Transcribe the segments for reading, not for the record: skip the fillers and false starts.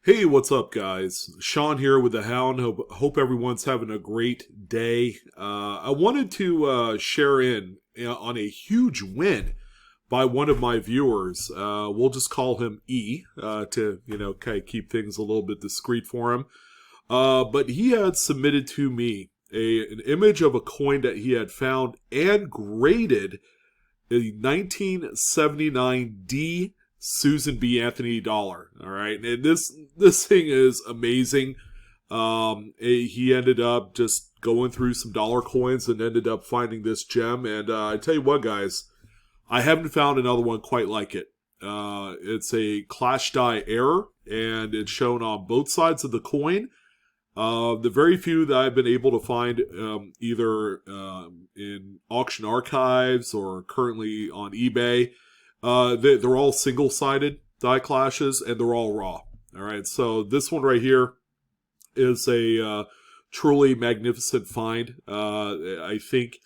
Hey, what's up, guys? Sean here with the Hound. Hope everyone's having a great day. I wanted to share on a huge win by one of my viewers. We'll just call him E to kind of keep things a little bit discreet for him. But he had submitted to me an image of a coin that he had found and graded a 1979 D Susan B. Anthony dollar. All right, and this thing is amazing. He ended up just going through some dollar coins and ended up finding this gem. And I tell you what, guys, I haven't found another one quite like it. It's a clash die error, and it's shown on both sides of the coin. The very few that I've been able to find, either in auction archives or currently on eBay, they're all single-sided die clashes, and they're all raw. All right, so this one right here is a truly magnificent find. I think,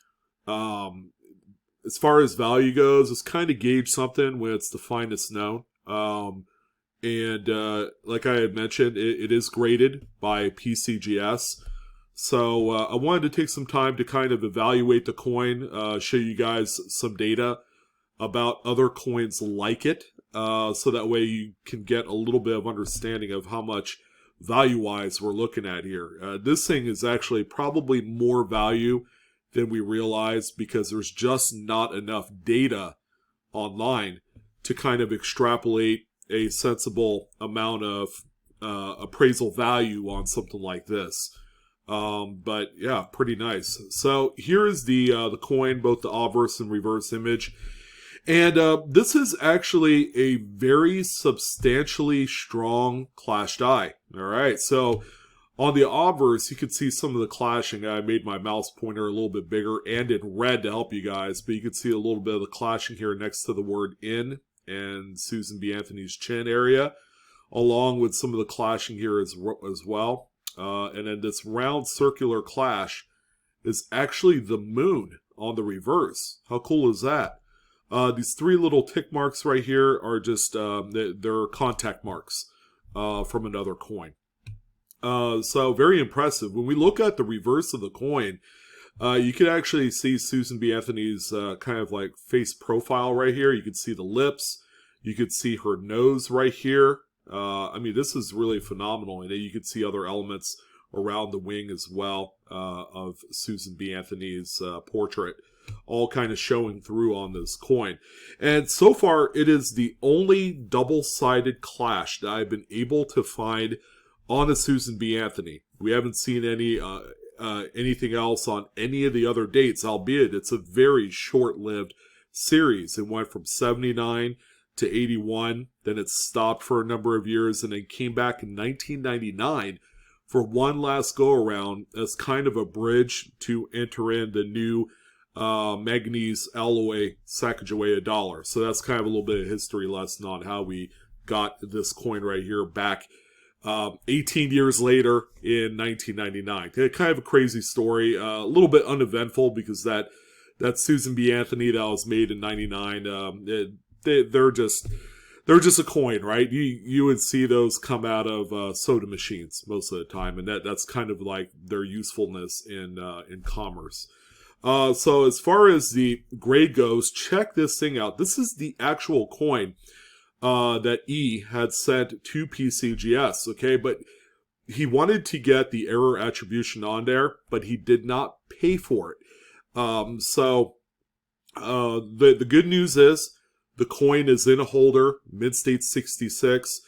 as far as value goes, it's kind of gauge something when it's the finest known. And like I had mentioned, it is graded by PCGS. So I wanted to take some time to kind of evaluate the coin, show you guys some data about other coins like it, so that way you can get a little bit of understanding of how much value-wise we're looking at here. This thing is actually probably more value than we realize because there's just not enough data online to kind of extrapolate a sensible amount of appraisal value on something like this. But yeah, pretty nice. So here is the coin, both the obverse and reverse image. And this is actually a very substantially strong clash die. All right, so on the obverse, you can see some of the clashing. I made my mouse pointer a little bit bigger and in red to help you guys, but you can see a little bit of the clashing here next to the word in and Susan B. Anthony's chin area, along with some of the clashing here as well. And then this round circular clash is actually the moon on the reverse. How cool is that? These three little tick marks right here are just, they're contact marks from another coin. So very impressive. When we look at the reverse of the coin, you can actually see Susan B. Anthony's kind of like face profile right here. You can see the lips. You could see her nose right here. I mean, this is really phenomenal. And you can see other elements around the wing as well of Susan B. Anthony's portrait, all kind of showing through on this coin. And so far, it is the only double-sided clash that I've been able to find on a Susan B. Anthony. We haven't seen anything else on any of the other dates, albeit it's a very short-lived series. It went from 79 to 81, then it stopped for a number of years, and then came back in 1999 for one last go-around as kind of a bridge to enter in the new manganese alloy Sacagawea dollar. So that's kind of a little bit of history lesson on how we got this coin right here back 18 years later in 1999. Kind of a crazy story, a little bit uneventful because that Susan B. Anthony that was made in 99, they're just a coin, right? You would see those come out of soda machines most of the time, and that's kind of like their usefulness in commerce. So as far as the grade goes, check this thing out. This is the actual coin that E had sent to PCGS, okay? But he wanted to get the error attribution on there, but he did not pay for it. So the good news is the coin is in a holder, Mid-State 66.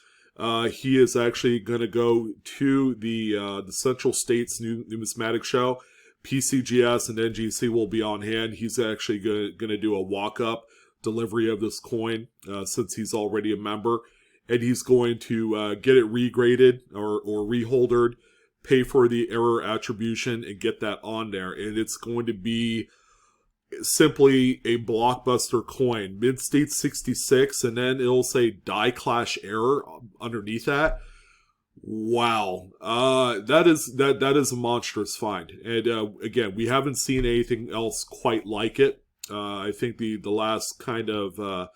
He is actually going to go to the Central States Numismatic Show. PCGS and NGC will be on hand. He's actually going to do a walk-up delivery of this coin since he's already a member. And he's going to get it regraded or reholdered, pay for the error attribution, and get that on there. And it's going to be simply a blockbuster coin. Mid-State 66, and then it'll say Die Clash Error underneath that. Wow, that is a monstrous find, and again, we haven't seen anything else quite like it. I think the last kind of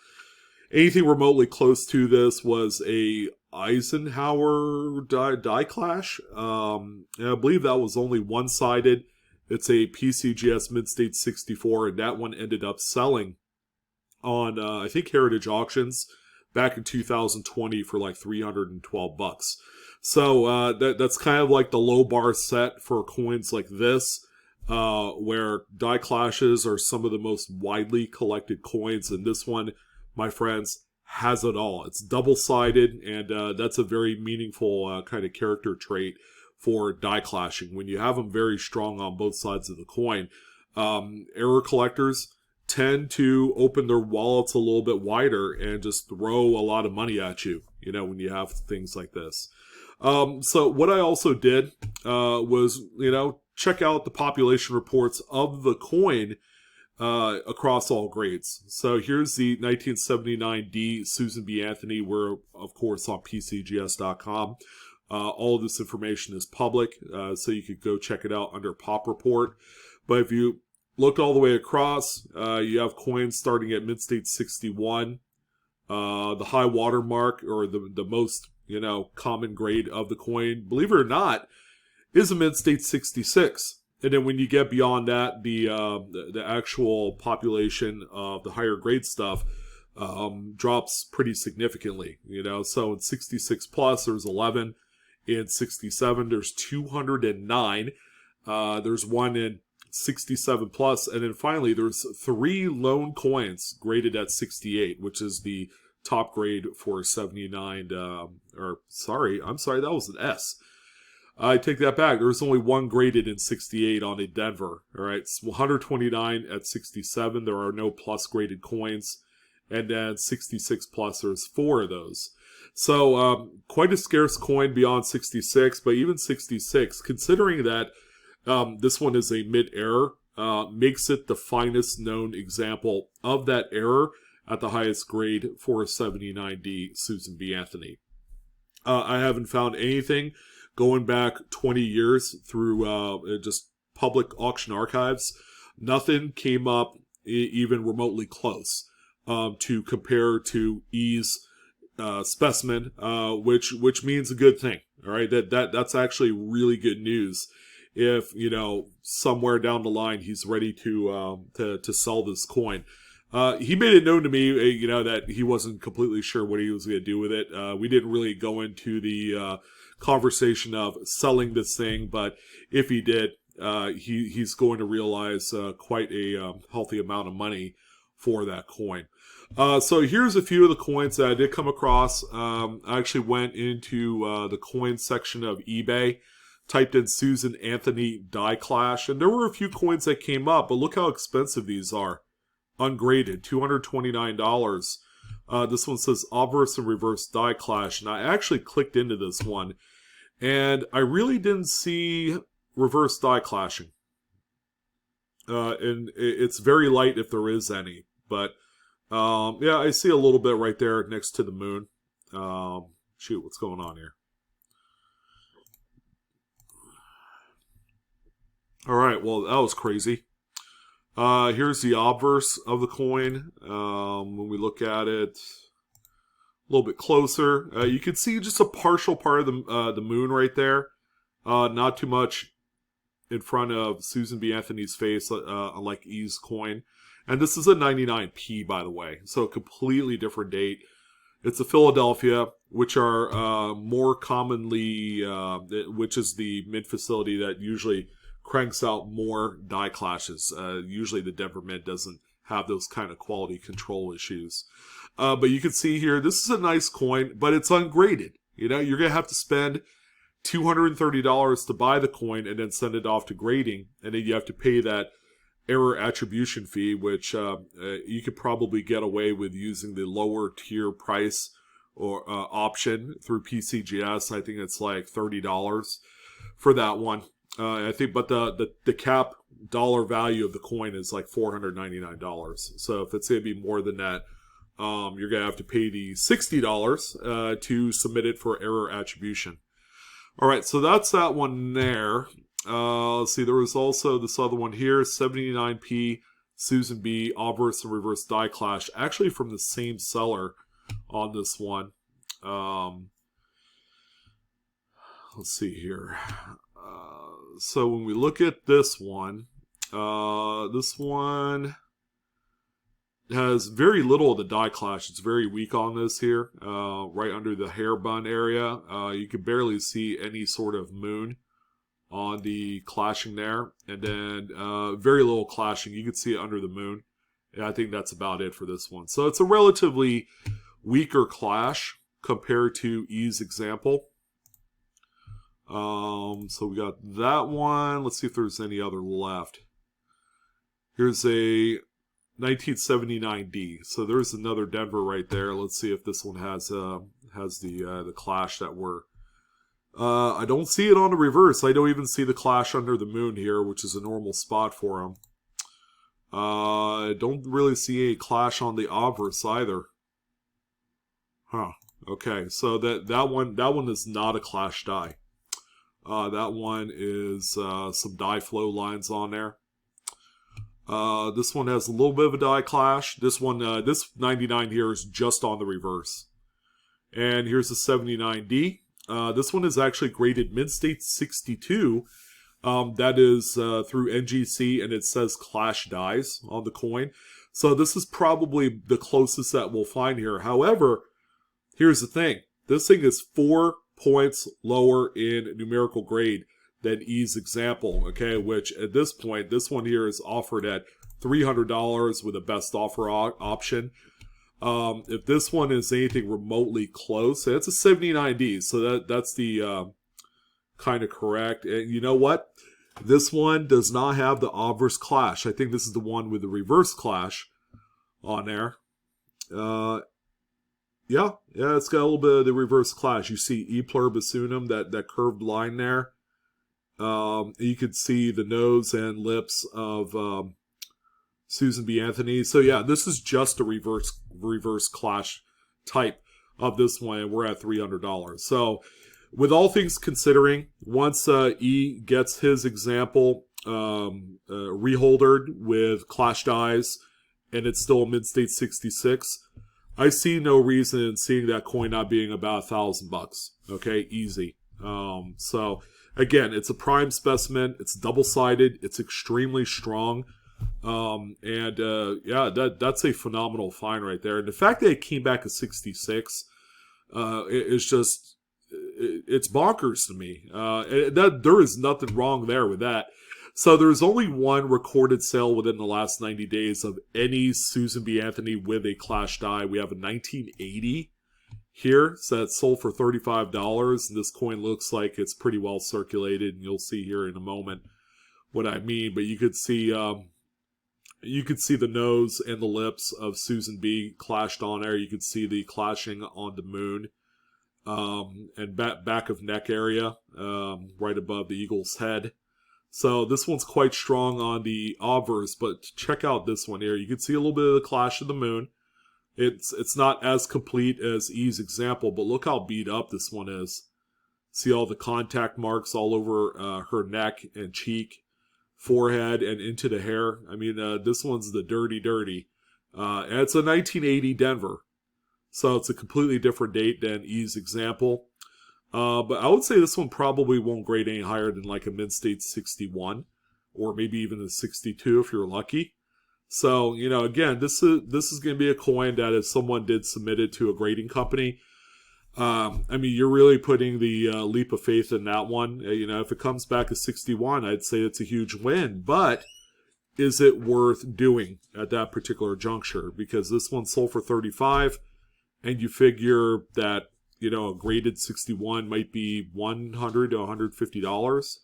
anything remotely close to this was a Eisenhower die clash. And I believe that was only one-sided. It's a PCGS Mid-State 64, and that one ended up selling on, I think, Heritage Auctions back in 2020 for like $312. So that's kind of like the low bar set for coins like this, where die clashes are some of the most widely collected coins, and this one, my friends, has it all. It's double-sided, and that's a very meaningful kind of character trait for die clashing. When you have them very strong on both sides of the coin, error collectors tend to open their wallets a little bit wider and just throw a lot of money at you, when you have things like this. So what I also did was, check out the population reports of the coin across all grades. So here's the 1979D Susan B. Anthony. We're, of course, on PCGS.com. All of this information is public, so you could go check it out under Pop Report. But if you look all the way across, you have coins starting at Mid-State 61. The high water mark, or the most common grade of the coin, believe it or not, is a Mid-State 66. And then when you get beyond that, the actual population of the higher grade stuff drops pretty significantly. So in 66 plus, there's 11. In 67, there's 209. There's one in 67 plus, and then finally there's 3 lone coins graded at 68, which is the top grade for 79. That was an S. I take that back. There's only one graded in 68 on a Denver. All right, it's 129 at 67. There are no plus graded coins, and then 66 plus, there's 4 of those. So quite a scarce coin beyond 66, but even 66, considering that this one is a mid-error, makes it the finest known example of that error at the highest grade for a 79D Susan B. Anthony. I haven't found anything going back 20 years through just public auction archives. Nothing came up even remotely close to compare to E's specimen, which means a good thing. All right, that's actually really good news. If somewhere down the line he's ready to sell this coin, he made it known to me, that he wasn't completely sure what he was going to do with it. We didn't really go into the conversation of selling this thing, but if he did, he's going to realize quite a healthy amount of money for that coin. So here's a few of the coins that I did come across. I actually went into the coin section of eBay, typed in Susan Anthony Die Clash, and there were a few coins that came up, but look how expensive these are. Ungraded, $229. This one says Obverse and Reverse Die Clash, and I actually clicked into this one, and I really didn't see reverse die clashing. And it's very light if there is any, but yeah, I see a little bit right there next to the moon. Shoot, what's going on here? All right, well, that was crazy. Here's the obverse of the coin. When we look at it a little bit closer, you can see just a partial part of the moon right there. Not too much in front of Susan B. Anthony's face, unlike E's coin. And this is a 99p, by the way, so a completely different date. It's a Philadelphia, which are more commonly, which is the mint facility that usually cranks out more die clashes. Usually the Denver Mint doesn't have those kind of quality control issues. But you can see here, this is a nice coin, but it's ungraded. You're going to have to spend $230 to buy the coin and then send it off to grading. And then you have to pay that error attribution fee, which you could probably get away with using the lower tier price or option through PCGS. I think it's like $30 for that one. I think, but the cap dollar value of the coin is like $499. So if it's going to be more than that, you're going to have to pay the $60 to submit it for error attribution. All right, so that's that one there. Let's see, there was also this other one here, 79p Susan B. Obverse and Reverse Die Clash, actually from the same seller on this one. let's see here. So when we look at this one has very little of the die clash. It's very weak on this here, right under the hair bun area. You can barely see any sort of moon on the clashing there. And then very little clashing. You can see it under the moon. And I think that's about it for this one. So it's a relatively weaker clash compared to E's example. So we got that one. Let's see if there's any other left. Here's a 1979D. So there's another Denver right there. Let's see if this one has the clash that we're. I don't see it on the reverse. I don't even see the clash under the moon here, which is a normal spot for them. I don't really see a clash on the obverse either. Huh. Okay. So that one is not a clash die. That one is some die flow lines on there. This one has a little bit of a die clash. This one, this 99 here is just on the reverse. And here's the 79D. This one is actually graded mid-state 62. That is through NGC, and it says clash dies on the coin. So this is probably the closest that we'll find here. However, here's the thing. This thing is 4 points lower in numerical grade than E's example, okay, which at this point, this one here is offered at $300 with a best offer option. If this one is anything remotely close, it's a 79D, so that's the kind of correct. And you know what? This one does not have the obverse clash. I think this is the one with the reverse clash on there. Yeah, it's got a little bit of the reverse clash. You see E pluribus unum, that curved line there. You could see the nose and lips of Susan B. Anthony. So yeah, this is just a reverse clash type of this one, and we're at $300. So with all things considering, once E gets his example reholdered with clash dies, and it's still a mid-state 66, I see no reason in seeing that coin not being about $1,000. Okay, easy. So again, it's a prime specimen. It's double-sided. It's extremely strong. Yeah, that's a phenomenal find right there. And the fact that it came back at 66 is just, it's bonkers to me. There is nothing wrong there with that. So there's only one recorded sale within the last 90 days of any Susan B. Anthony with a clash die. We have a 1980 here, so that's sold for $35. This coin looks like it's pretty well circulated, and you'll see here in a moment what I mean. But you could see the nose and the lips of Susan B. clashed on there. You could see the clashing on the moon, and back of neck area, right above the eagle's head. So this one's quite strong on the obverse, but check out this one here. You can see a little bit of the clash of the moon. It's not as complete as E's example, but look how beat up this one is. See all the contact marks all over her neck and cheek, forehead, and into the hair. I mean, this one's the dirty. And it's a 1980 Denver. So it's a completely different date than E's example. But I would say this one probably won't grade any higher than like a mid-state 61, or maybe even a 62 if you're lucky. So, you know, again, this is going to be a coin that if someone did submit it to a grading company, I mean, you're really putting the leap of faith in that one. You know, if it comes back at 61, I'd say it's a huge win. But is it worth doing at that particular juncture? Because this one sold for $35, and you figure that, you know, a graded 61 might be $100 to $150,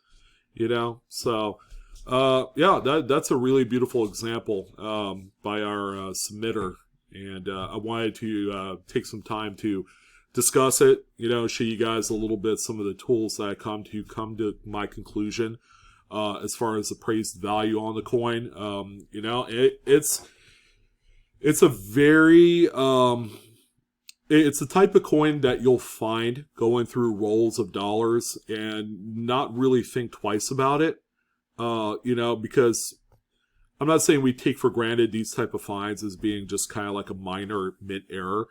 you know? So, yeah, that's a really beautiful example by our submitter. And I wanted to take some time to discuss it, you know, show you guys a little bit some of the tools that I come to my conclusion as far as appraised value on the coin. You know, it's a very... it's the type of coin that you'll find going through rolls of dollars and not really think twice about it. You know, because I'm not saying we take for granted these type of finds as being just kind of like a minor mint error.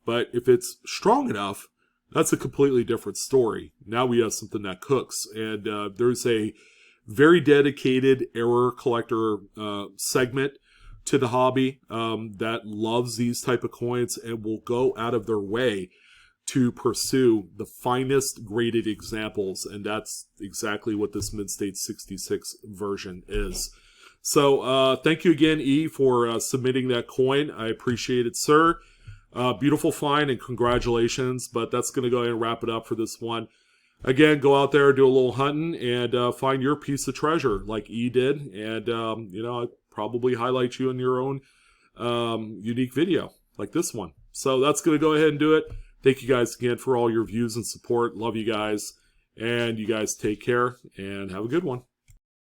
But if it's strong enough, that's a completely different story. Now we have something that cooks, and there's a very dedicated error collector segment to the hobby that loves these type of coins and will go out of their way to pursue the finest graded examples, and that's exactly what this Mid-State 66 version is. So thank you again, E, for submitting that coin. I appreciate it, sir. Beautiful find, and congratulations. But that's going to go ahead and wrap it up for this one. Again, go out there, do a little hunting, and find your piece of treasure like E did. And, I'd probably highlight you in your own unique video like this one. So that's going to go ahead and do it. Thank you guys again for all your views and support. Love you guys. And you guys take care and have a good one.